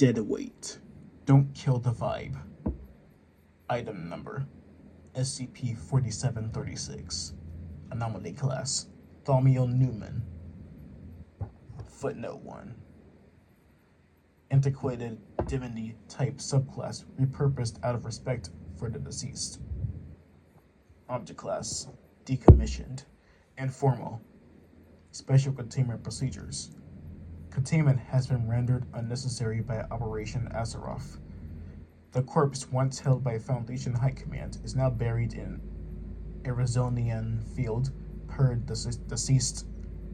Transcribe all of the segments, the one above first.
Deadweight. Don't kill the vibe. Item number SCP-4736. Anomaly class Thaumiel Newman. Footnote 1. Antiquated divinity type subclass repurposed out of respect for the deceased. Object class decommissioned. Informal. Special containment procedures. Containment has been rendered unnecessary by Operation Azeroth. The corpse, once held by Foundation High Command, is now buried in Arizonian Field per deceased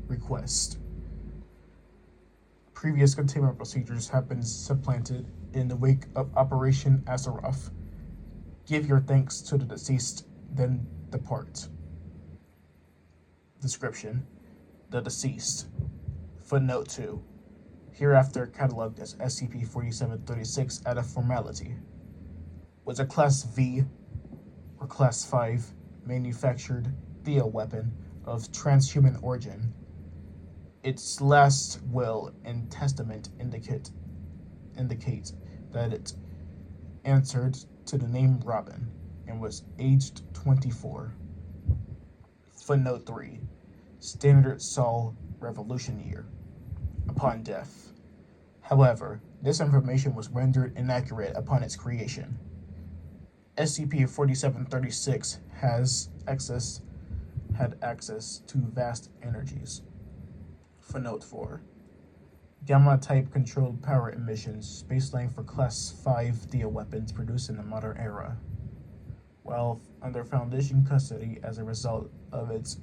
request. Previous containment procedures have been supplanted in the wake of Operation Azeroth. Give your thanks to the deceased, then depart. Description: the deceased. Footnote 2. Hereafter cataloged as SCP-4736 out of formality. Was a Class V or Class 5 manufactured Theo weapon of transhuman origin. Its last will and testament indicate that it answered to the name Robin and was aged 24. Footnote 3. Standard Sol Revolution year. Upon death. However, this information was rendered inaccurate upon its creation. SCP-4736 had access to vast energies. Footnote 4. Gamma-type controlled power emissions, baseline for Class 5 Theo weapons produced in the modern era. While under Foundation custody as a result of its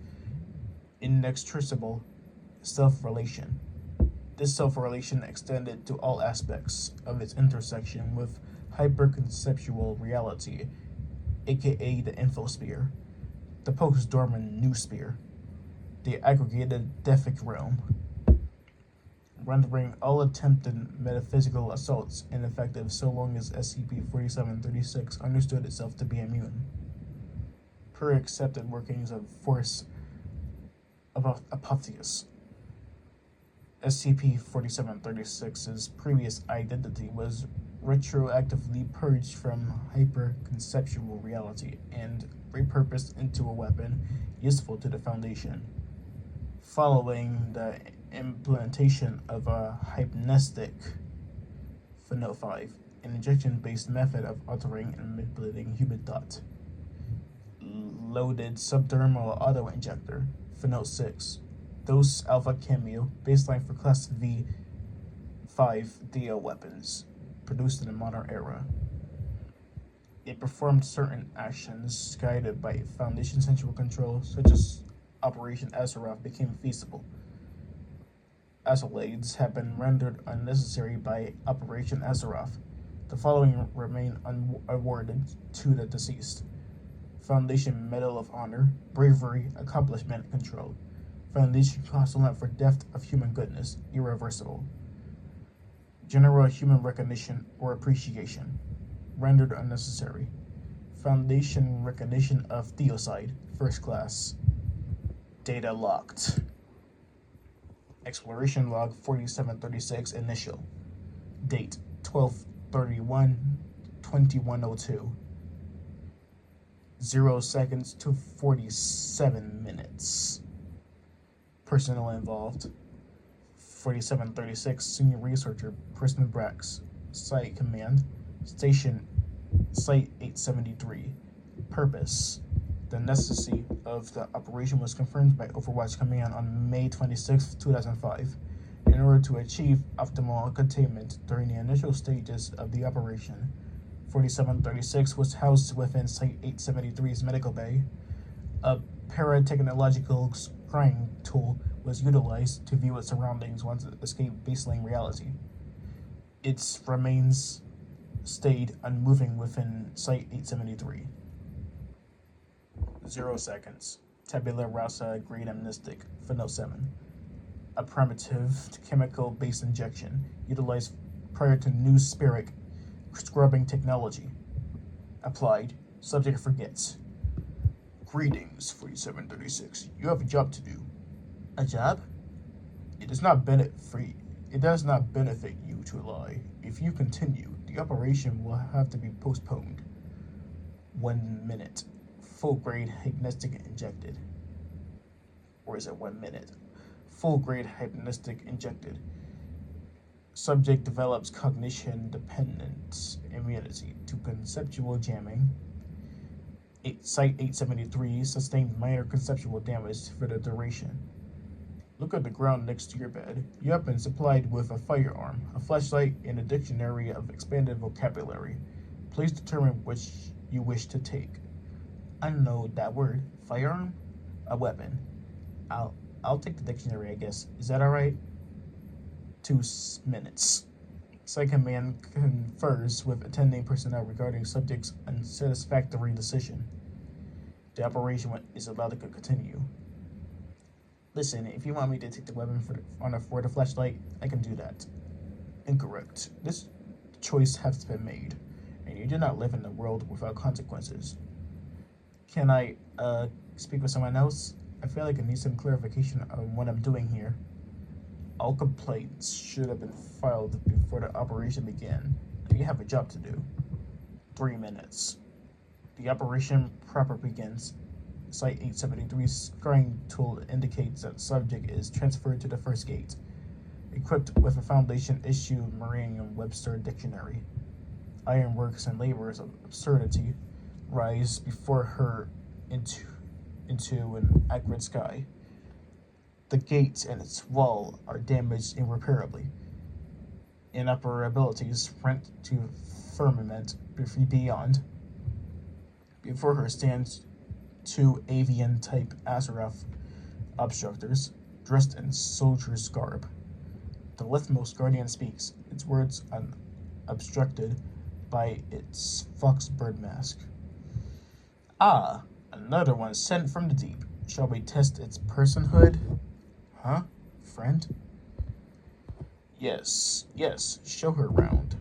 inextricable self-relation. This self-relation extended to all aspects of its intersection with hyperconceptual reality, aka the infosphere, the post-dormant noosphere, the aggregated Defic realm, rendering all attempted metaphysical assaults ineffective so long as SCP-4736 understood itself to be immune. Per accepted workings of Force Apotheus. SCP-4736's previous identity was retroactively purged from hyperconceptual reality and repurposed into a weapon useful to the Foundation. Following the implementation of a hypnestic, Footnote 5, an injection-based method of altering and manipulating human thought. Loaded subdermal auto-injector, Footnote 6. Dose Alpha Cameo, baseline for Class V5 Theo weapons, produced in the modern era. It performed certain actions guided by Foundation central control, such as Operation Azeroth became feasible. Accolades have been rendered unnecessary by Operation Azeroth. The following remain awarded to the deceased. Foundation Medal of Honor, Bravery, Accomplishment, Control. Foundation Consulate for Depth of Human Goodness, Irreversible. General Human Recognition or Appreciation, rendered unnecessary. Foundation Recognition of Theocide, First Class. Data locked. Exploration Log 4736 Initial. Date 12/31/2102. 0 seconds to 47 minutes. Personnel involved: 4736 Senior Researcher, Preston Brax. Site Command, Station Site 873. Purpose: the necessity of the operation was confirmed by Overwatch Command on May 26, 2005. In order to achieve optimal containment during the initial stages of the operation, 4736 was housed within Site 873's medical bay. A paratechnological scrying tool was utilized to view its surroundings once it escaped baseline reality. Its remains stayed unmoving within Site 873. 0 seconds. Tabula rasa grade amnestic. Footnote 7. A primitive chemical-based injection utilized prior to new spheric scrubbing technology. Applied. Subject forgets. Greetings, 4736. You have a job to do. A job? It is not It does not benefit you to lie. If you continue, the operation will have to be postponed. 1 minute. Full grade hypnotic injected. Or is it 1 minute? Full grade hypnotic injected. Subject develops cognition dependent immunity to conceptual jamming. Site 873 sustained minor conceptual damage for the duration. Look at the ground next to your bed. You have been supplied with a firearm, a flashlight, and a dictionary of expanded vocabulary. Please determine which you wish to take. I know that word. Firearm? A weapon. I'll take the dictionary, I guess. Is that alright? 2 minutes. Site command confers with attending personnel regarding subject's unsatisfactory decision. The operation is allowed to continue. Listen, if you want me to take the weapon for the flashlight, I can do that. Incorrect. This choice has been made, and you do not live in a world without consequences. Can I, speak with someone else? I feel like I need some clarification on what I'm doing here. All complaints should have been filed before the operation began. You have a job to do. 3 minutes. The operation proper begins. Site 873's scoring tool indicates that subject is transferred to the first gate, equipped with a Foundation-issued Merriam-Webster dictionary. Ironworks and labor's absurdity rise before her into an accurate sky. The gate and its wall are damaged irreparably. Inoperabilities rent to firmament beyond. Before her stands 2 avian-type Asaroth obstructors, dressed in soldier's garb. The leftmost guardian speaks, its words unobstructed by its foxbird mask. Ah, another one sent from the deep. Shall we test its personhood? Huh? Friend? Yes, show her around.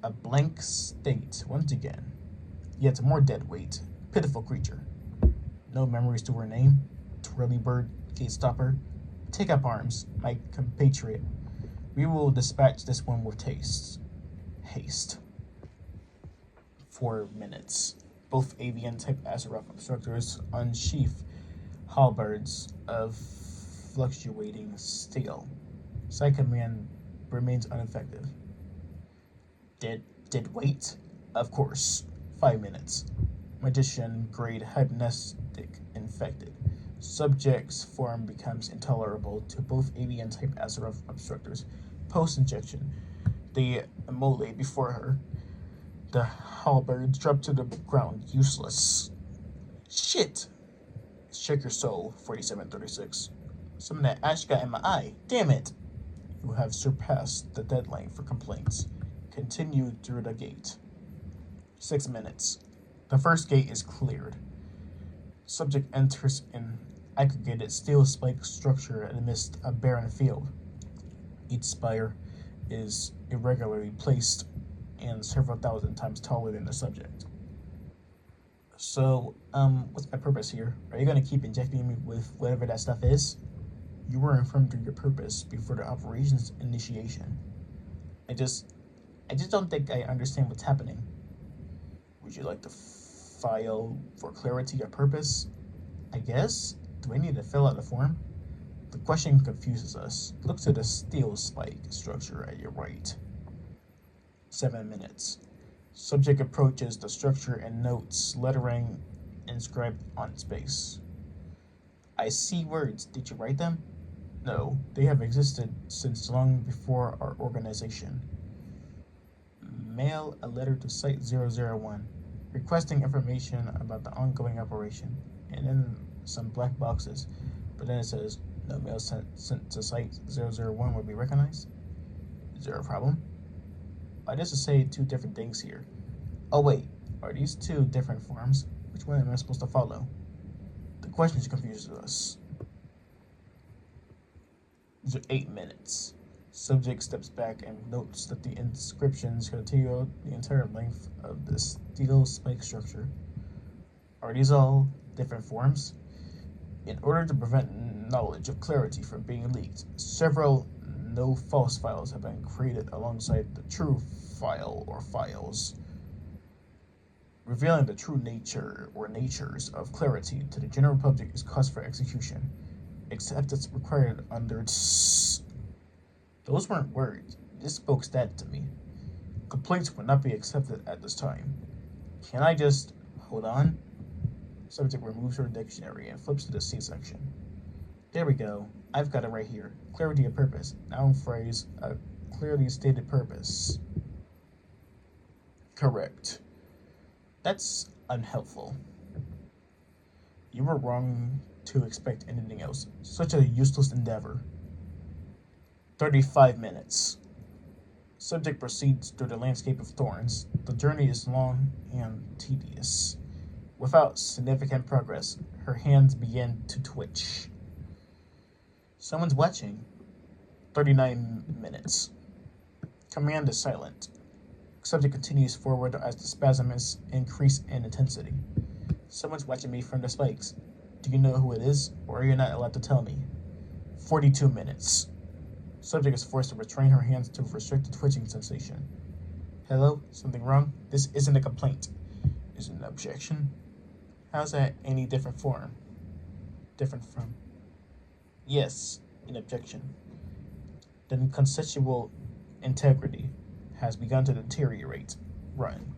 A blank state, once again. Yet more dead weight. Pitiful creature. No memories to her name. Twirly bird, gate stopper. Take up arms, my compatriot. We will dispatch this one with haste. 4 minutes. Both avian-type Asaroth obstructors unsheath halberds of fluctuating steel. Site command remains ineffective. Dead weight? Of course. 5 minutes. Magician grade hypnotic infected. Subject's form becomes intolerable to both avian-type Asaroth obstructors. Post-injection, they immolate before her. The halberds drop to the ground, useless. Shit! Check your soul, 4736. Some of that ash got in my eye. Damn it! You have surpassed the deadline for complaints. Continue through the gate. 6 minutes. The first gate is cleared. Subject enters an aggregated steel spike structure amidst a barren field. Each spire is irregularly placed and several thousand times taller than the subject. So, what's my purpose here? Are you going to keep injecting me with whatever that stuff is? You were informed of your purpose before the operation's initiation. I just don't think I understand what's happening. Would you like to file for clarity or purpose? I guess? Do I need to fill out a form? The question confuses us. Look to the steel spike structure at your right. 7 minutes. Subject approaches the structure and notes lettering inscribed on its base. I see words. Did you write them? No, they have existed since long before our organization. Mail a letter to Site 001, requesting information about the ongoing operation, and then some black boxes, but then it says, no mail sent to Site 001 will be recognized. Is there a problem? Why does it say 2 different things here? Oh wait, are these 2 different forms? Which one am I supposed to follow? The question confuses us. These are 8 minutes. Subject steps back and notes that the inscriptions continue the entire length of the steel spike structure. Are these all different forms? In order to prevent knowledge of clarity from being leaked, several no false files have been created alongside the true file or files, revealing the true nature or natures of clarity to the general public is cause for execution, except it's required under. Those weren't words. This spoke stat to me. Complaints will not be accepted at this time. Can I just hold on? Subject removes her dictionary and flips to the C section. There we go. I've got it right here. Clarity of purpose. Noun phrase. A clearly stated purpose. Correct. That's unhelpful. You were wrong to expect anything else. Such a useless endeavor. 35 minutes. Subject proceeds through the landscape of thorns. The journey is long and tedious. Without significant progress, her hands begin to twitch. Someone's watching. 39 minutes. Command is silent. Subject continues forward as the spasms increase in intensity. Someone's watching me from the spikes. Do you know who it is, or are you not allowed to tell me? 42 minutes. Subject is forced to retrain her hands to restrict the twitching sensation. Hello? Something wrong? This isn't a complaint. Is it an objection? How's that any different from? Yes, an objection. Then consensual integrity has begun to deteriorate. Run.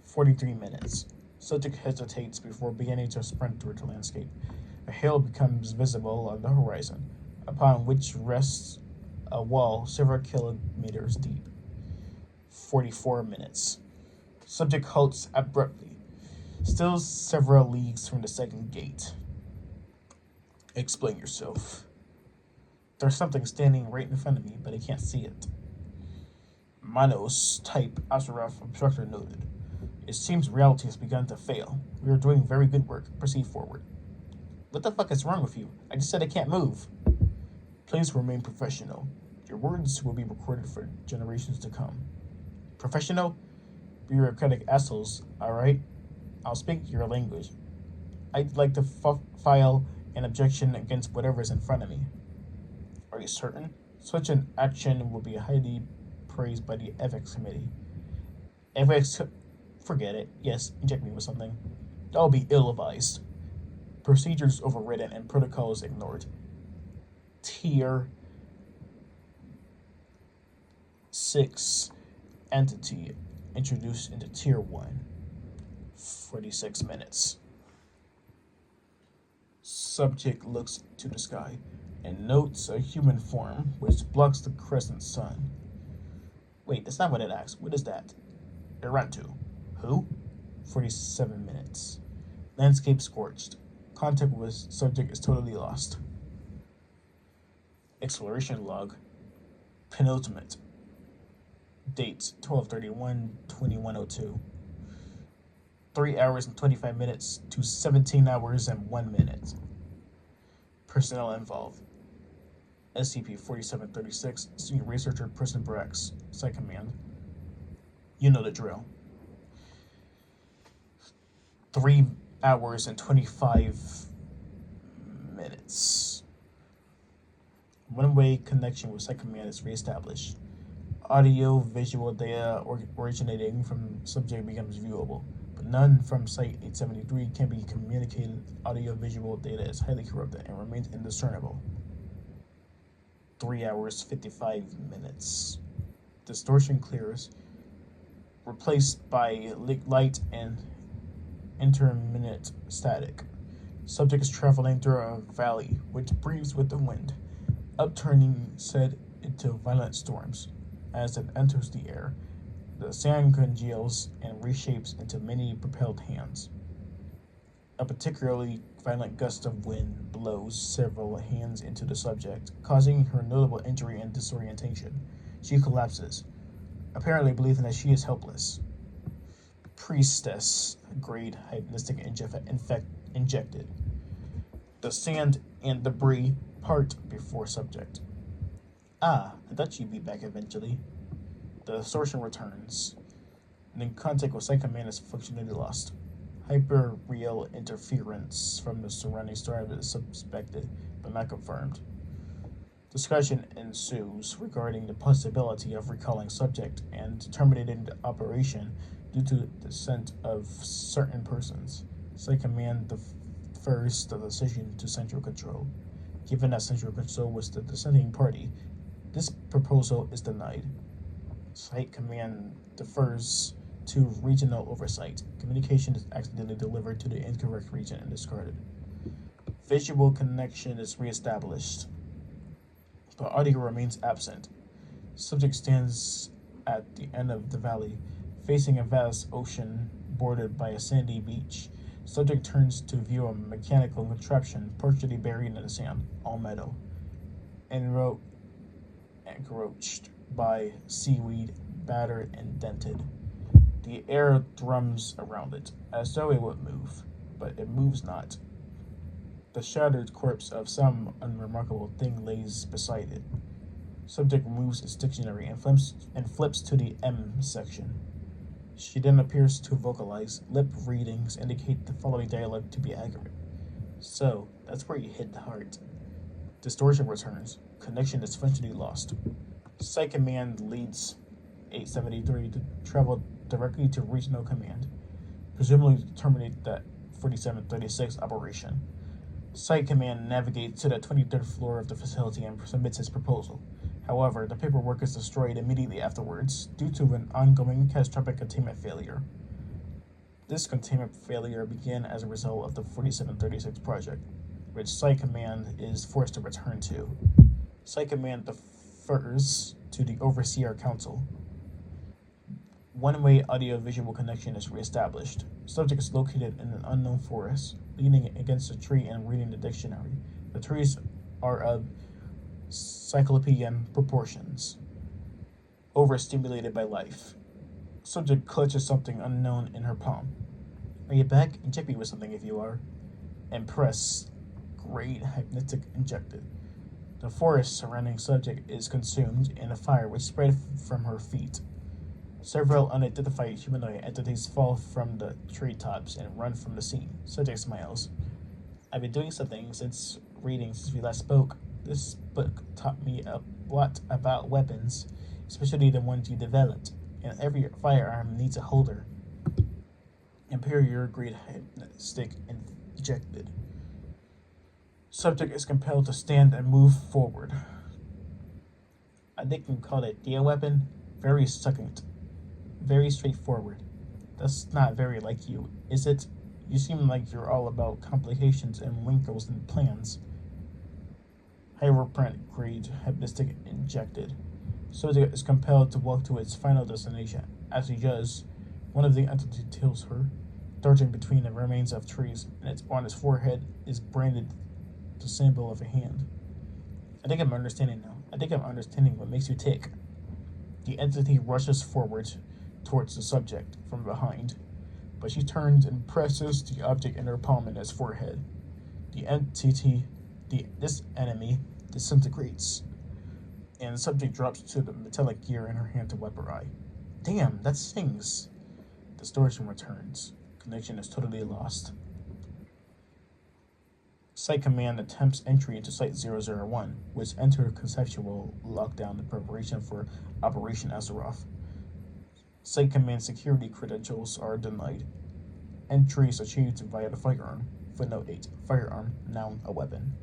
43 minutes. Subject hesitates before beginning to sprint through the landscape. A hill becomes visible on the horizon, upon which rests a wall several kilometers deep. 44 minutes. Subject halts abruptly, still several leagues from the second gate. Explain yourself. There's something standing right in front of me, but I can't see it. Manos type Asaraf obstructor noted. It seems reality has begun to fail. We are doing very good work. Proceed forward. What the fuck is wrong with you? I just said I can't move. Please remain professional. Your words will be recorded for generations to come. Professional? Bureaucratic assholes, alright? I'll speak your language. I'd like to file an objection against whatever is in front of me. Are you certain? Such an action will be highly praised by the ethics committee. Ethics, forget it. Yes, inject me with something. That'll be ill-advised. Procedures overridden and protocols ignored. Tier 6 entity introduced into Tier 1. 46 minutes. Subject looks to the sky and notes a human form which blocks the crescent sun. Wait, that's not what it asks. What is that? Erantu. Who? 47 minutes. Landscape scorched. Contact with subject is totally lost. Exploration log. Penultimate. Dates 12/31/2102. 3 hours and 25 minutes to 17 hours and 1 minute. Personnel involved. SCP-4736, Senior Researcher, Person Brax, Site Command. You know the drill. 3 hours and 25 minutes. One-way connection with Site Command is reestablished. Audio-visual data originating from subject becomes viewable, but none from Site 873 can be communicated. Audio-visual data is highly corrupted and remains indiscernible. 3 hours, 55 minutes. Distortion clears, replaced by light and intermittent static. Subject is traveling through a valley, which breathes with the wind, upturning said into violent storms. As it enters the air, the sand congeals and reshapes into many propelled hands. A particularly violent gust of wind blows several hands into the subject, causing her notable injury and disorientation. She collapses, apparently believing that she is helpless. Priestess grade hypnotic injected. The sand and debris part before subject. Ah, I thought she'd be back eventually. The distortion returns. And then contact with Site Command is functionally lost. Hyperreal interference from the surrounding star is suspected, but not confirmed. Discussion ensues regarding the possibility of recalling subject and terminating the operation due to the dissent of certain persons. Site Command defers the decision to Central Control. Given that Central Control was the dissenting party, this proposal is denied. Site Command defers to regional oversight. Communication is accidentally delivered to the incorrect region and discarded. Visual connection is reestablished, but audio remains absent. Subject stands at the end of the valley, facing a vast ocean bordered by a sandy beach. Subject turns to view a mechanical contraption partially buried in the sand, all metal, encroached by seaweed, battered and dented. The air drums around it, as though it would move, but it moves not. The shattered corpse of some unremarkable thing lays beside it. Subject removes its dictionary and flips to the M section. She then appears to vocalize. Lip readings indicate the following dialogue to be accurate. So, that's where you hit the heart. Distortion returns. Connection is functionally lost. Site Command leads 873 to travel directly to Regional Command, presumably to terminate that 4736 operation. Site Command navigates to the 23rd floor of the facility and submits his proposal. However, the paperwork is destroyed immediately afterwards due to an ongoing catastrophic containment failure. This containment failure began as a result of the 4736 project, which Site Command is forced to return to. Site Command defers to the Overseer Council. One-way audio-visual connection is reestablished. Subject is located in an unknown forest, leaning against a tree and reading the dictionary. The trees are of cyclopean proportions, overstimulated by life. Subject clutches something unknown in her palm. Are you back? Inject me with something if you are. Impressed. Great. Hypnotic injected. The forest surrounding subject is consumed in a fire which spread from her feet. Several unidentified humanoid entities fall from the treetops and run from the scene. Subject smiles. I've been doing something since we last spoke. This book taught me a lot about weapons, especially the ones you developed, and every firearm needs a holder. Imperial grade stick injected. Subject is compelled to stand and move forward. I think you can call it a weapon. Very succinct. Very straightforward. That's not very like you, is it? You seem like you're all about complications and wrinkles and plans. Hyperprint grade hypnotic injected. Subject is compelled to walk to its final destination. As he does, one of the entities kills her, darting between the remains of trees, and on its forehead is branded the symbol of a hand. I think I'm understanding now. I think I'm understanding what makes you tick. The entity rushes forward towards the subject from behind, but she turns and presses the object in her palm and its forehead. This enemy disintegrates, and the subject drops to the metallic gear in her hand to wipe her eye. Damn, that stings. Distortion returns. Connection is totally lost. Site Command attempts entry into Site 001, which entered conceptual lockdown in preparation for Operation Azeroth. Site Command security credentials are denied. Entry is achieved via the firearm. Footnote 8. Firearm, noun, a weapon,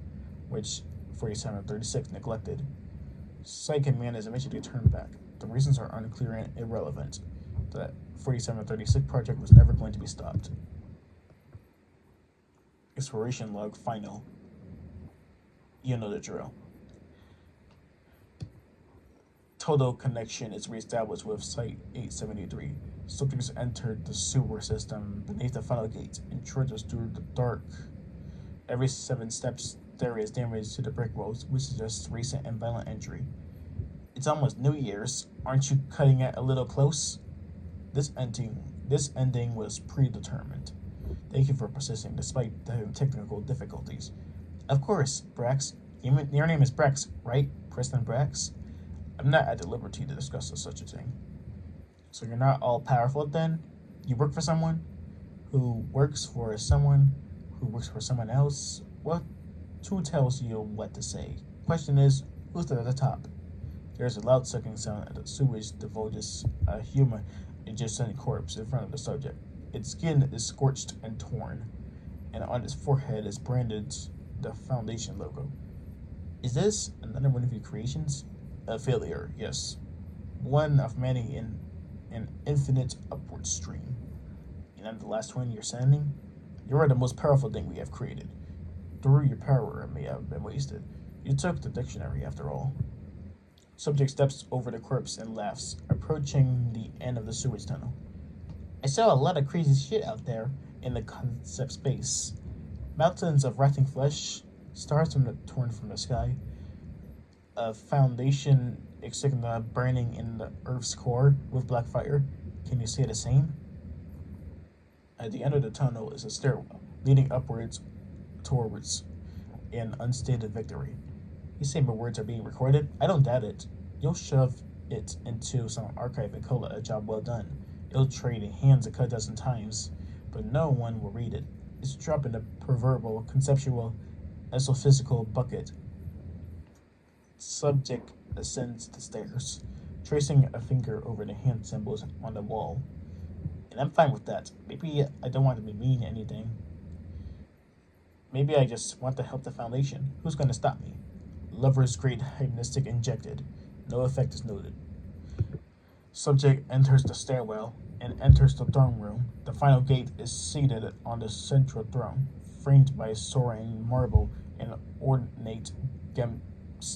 which 4736 neglected. Site Command is eventually turned back. The reasons are unclear and irrelevant. The 4736 project was never going to be stopped. Exploration log final. You know the drill. Total connection is reestablished with Site 873. Subjects entered the sewer system beneath the final gate and trudges through the dark. Every 7 steps, there is damage to the brick walls, which suggests recent and violent entry. It's almost New Year's. Aren't you cutting it a little close? This ending was predetermined. Thank you for persisting despite the technical difficulties. Of course, Brax. Your name is Brax, right? Preston Brax? I'm not at the liberty to discuss such a thing. So you're not all powerful then? You work for someone? who works for someone who works for someone else? What? Who tells you what to say? Question is, who's at the top? There's a loud sucking sound as the sewage divulges a human adjacent corpse in front of the subject. Its skin is scorched and torn, and on its forehead is branded the Foundation logo. Is this another one of your creations? A failure, yes. One of many in an infinite upward stream. And I'm the last one you're sending? You are the most powerful thing we have created. Through your power, it may have been wasted. You took the dictionary, after all. Subject steps over the corpse and laughs, approaching the end of the sewage tunnel. I saw a lot of crazy shit out there in the concept space. Mountains of rotting flesh, stars torn from the sky, a foundation insignia burning in the Earth's core with black fire. Can you say the same? At the end of the tunnel is a stairwell, leading upwards towards an unstated victory. You say my words are being recorded? I don't doubt it. You'll shove it into some archive and call it a job well done. It'll trade hands a dozen times, but no one will read it. It's dropped in the proverbial, conceptual, physical bucket. Subject ascends the stairs, tracing a finger over the hand symbols on the wall. And I'm fine with that. Maybe I don't want to be mean or anything. Maybe I just want to help the Foundation. Who's going to stop me? Lover's great hypnotic injected. No effect is noted. Subject enters the stairwell and enters the throne room. The final gate is seated on the central throne, framed by soaring marble and ornate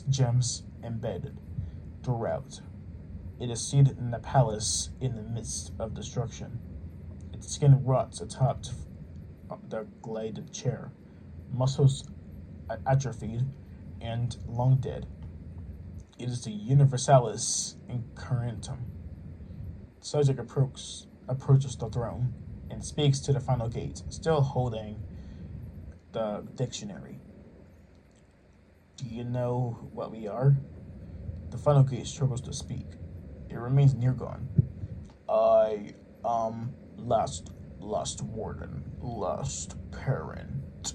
gems embedded throughout. It is seated in the palace in the midst of destruction. Its skin rots atop the glided chair, muscles atrophied and long dead. It is the Universalis Incurrentum. Subject approaches the throne and speaks to the final gate, still holding the dictionary. Do you know what we are? The final gate struggles to speak. It remains near gone. I last warden, last parent,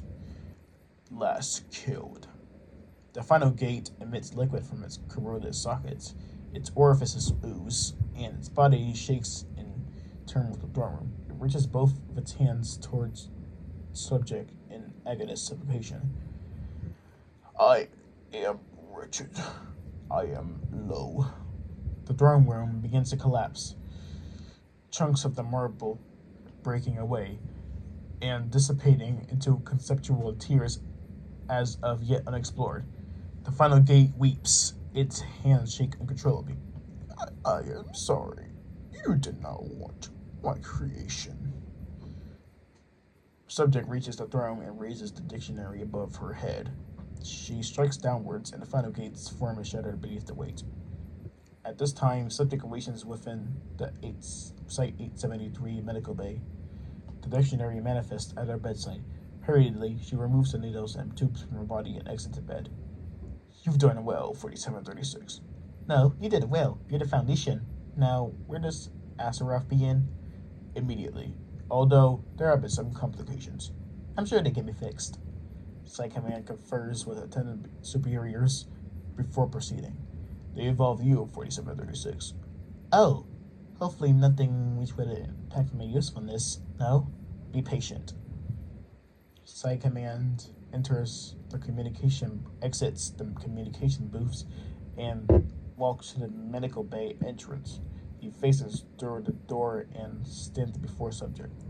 last killed. The final gate emits liquid from its corroded sockets. Its orifices ooze, and its body shakes in turn with the throne room. It reaches both of its hands towards subject in agonist supplication. I am wretched. I am low. The throne room begins to collapse, chunks of the marble breaking away and dissipating into conceptual tears as of yet unexplored. The final gate weeps, its hands shake uncontrollably. I am sorry. You did not want my creation. Subject reaches the throne and raises the dictionary above her head. She strikes downwards, and the final gate's form is shattered beneath the weight. At this time, subject awakens within the Site 873 medical bay. The dictionary manifests at her bedside. Hurriedly, she removes the needles and tubes from her body and exits the bed. You've done well, 4736. No, you did well. You're the Foundation. Now, where does Asaroth begin? Immediately. Although, there have been some complications. I'm sure they can be fixed. Site Command confers with attendant superiors before proceeding. They involve you, 4736. Oh, hopefully nothing which would impact my usefulness. No? Be patient. Site Command exits the communication booths, and walks to the medical bay entrance. He faces through the door and stands before subject.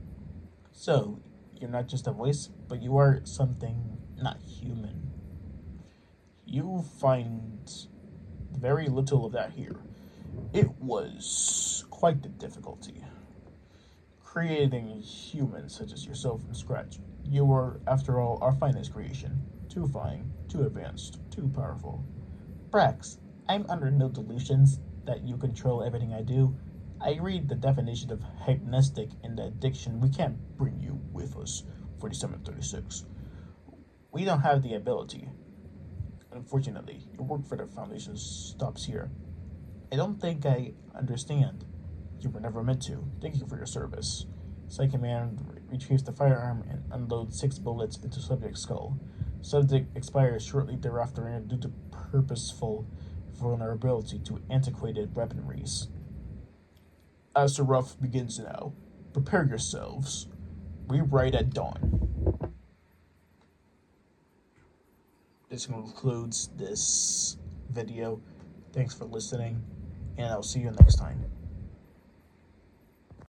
So, you're not just a voice, but you are something not human. You find very little of that here. It was quite the difficulty creating humans such as yourself from scratch. You were, after all, our finest creation. Too fine, too advanced, too powerful. Brax, I'm under no delusions that you control everything I do. I read the definition of hypnostic in the diction. We can't bring you with us, 4736. We don't have the ability. Unfortunately, your work for the Foundation stops here. I don't think I understand. You were never meant to. Thank you for your service. Second man retrieves the firearm and unloads 6 bullets into subject's skull. Subject expires shortly thereafter due to purposeful vulnerability to antiquated weaponries. As the rough begins now, prepare yourselves. Rewrite at dawn. This concludes this video. Thanks for listening, and I'll see you next time.